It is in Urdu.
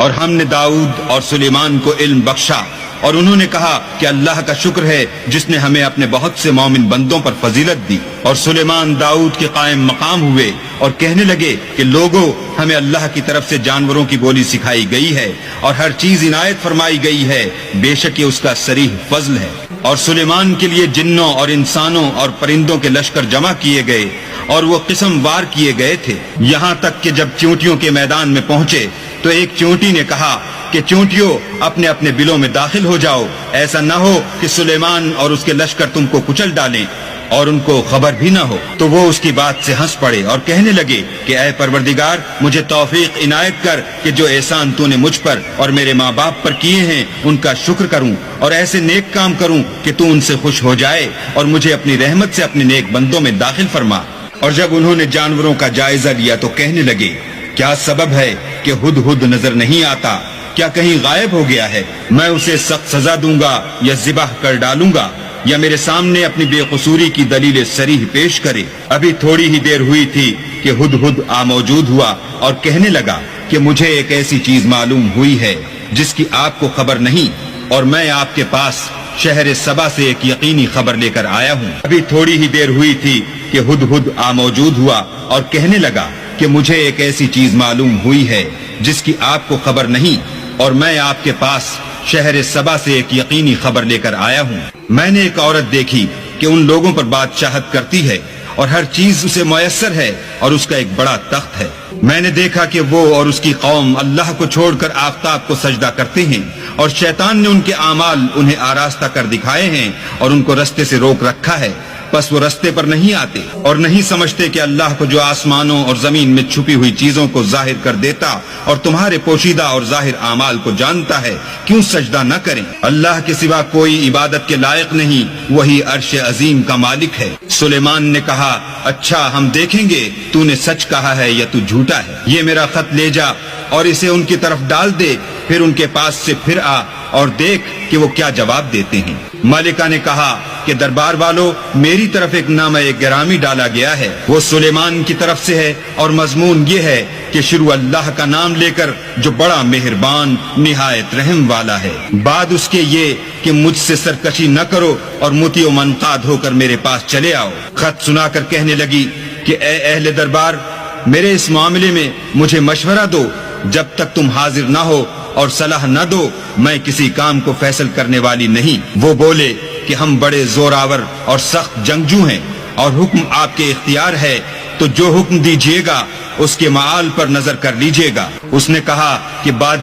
اور ہم نے داؤد اور سلیمان کو علم بخشا، اور انہوں نے کہا کہ اللہ کا شکر ہے جس نے ہمیں اپنے بہت سے مومن بندوں پر فضیلت دی۔ اور سلیمان داؤد کے قائم مقام ہوئے اور کہنے لگے کہ لوگوں، ہمیں اللہ کی طرف سے جانوروں کی بولی سکھائی گئی ہے اور ہر چیز عنایت فرمائی گئی ہے، بے شک یہ اس کا صریح فضل ہے۔ اور سلیمان کے لیے جنوں اور انسانوں اور پرندوں کے لشکر جمع کیے گئے اور وہ قسم وار کیے گئے تھے، یہاں تک کہ جب چونٹیوں کے میدان میں پہنچے تو ایک چونٹی نے کہا کہ چونٹیوں، اپنے اپنے بلوں میں داخل ہو جاؤ، ایسا نہ ہو کہ سلیمان اور اس کے لشکر تم کو کچل ڈالیں اور ان کو خبر بھی نہ ہو۔ تو وہ اس کی بات سے ہنس پڑے اور کہنے لگے کہ اے پروردگار، مجھے توفیق عنایت کر کہ جو احسان تو نے مجھ پر اور میرے ماں باپ پر کیے ہیں ان کا شکر کروں اور ایسے نیک کام کروں کہ تو ان سے خوش ہو جائے اور مجھے اپنی رحمت سے اپنے نیک بندوں میں داخل فرما۔ اور جب انہوں نے جانوروں کا جائزہ لیا تو کہنے لگے، کیا سبب ہے کہ ہدہد نظر نہیں آتا؟ کیا کہیں غائب ہو گیا ہے؟ میں اسے سخت سزا دوں گا یا ذبح کر ڈالوں گا یا میرے سامنے اپنی بے قصوری کی دلیل صریح پیش کرے۔ ابھی تھوڑی ہی دیر ہوئی تھی کہ ہدہد موجود ہوا اور کہنے لگا کہ مجھے ایک ایسی چیز معلوم ہوئی ہے جس کی آپ کو خبر نہیں، اور میں آپ کے پاس شہر سبا سے ایک یقینی خبر لے کر آیا ہوں۔ ابھی تھوڑی ہی دیر ہوئی تھی کہ ہدہد موجود ہوا اور کہنے لگا کہ مجھے ایک ایسی چیز معلوم ہوئی ہے جس کی آپ کو خبر نہیں، اور میں آپ کے پاس شہر سبا سے ایک یقینی خبر لے کر آیا ہوں۔ میں نے ایک عورت دیکھی کہ ان لوگوں پر بادشاہت کرتی ہے اور ہر چیز اسے میسر ہے اور اس کا ایک بڑا تخت ہے۔ میں نے دیکھا کہ وہ اور اس کی قوم اللہ کو چھوڑ کر آفتاب کو سجدہ کرتے ہیں، اور شیطان نے ان کے اعمال انہیں آراستہ کر دکھائے ہیں اور ان کو رستے سے روک رکھا ہے، بس وہ رستے پر نہیں آتے اور نہیں سمجھتے کہ اللہ کو جو آسمانوں اور زمین میں چھپی ہوئی چیزوں کو ظاہر کر دیتا اور تمہارے پوشیدہ اور ظاہر اعمال کو جانتا ہے، کیوں سجدہ نہ کریں؟ اللہ کے سوا کوئی عبادت کے لائق نہیں، وہی عرش عظیم کا مالک ہے۔ سلیمان نے کہا، اچھا ہم دیکھیں گے تو نے سچ کہا ہے یا تو جھوٹا ہے۔ یہ میرا خط لے جا اور اسے ان کی طرف ڈال دے، پھر ان کے پاس سے پھر آ اور دیکھ کہ وہ کیا جواب دیتے ہیں۔ ملکہ نے کہا کہ دربار والو، میری طرف ایک نامہ گرامی ڈالا گیا ہے، وہ سلیمان کی طرف سے ہے، اور مضمون یہ ہے کہ شروع اللہ کا نام لے کر جو بڑا مہربان نہایت رحم والا ہے، بعد اس کے یہ کہ مجھ سے سرکشی نہ کرو اور مطیع و منقاد ہو کر میرے پاس چلے آؤ۔ خط سنا کر کہنے لگی کہ اے اہل دربار، میرے اس معاملے میں مجھے مشورہ دو، جب تک تم حاضر نہ ہو اور صلاح نہ دو میں کسی کام کو فیصل کرنے والی نہیں۔ وہ بولے کہ ہم بڑے زوراور اور سخت جنگجو ہیں اور حکم آپ کے اختیار ہے، تو جو حکم دیجیے گا اس کے معال پر نظر کر لیجیے گا۔ اس نے کہا کہ بات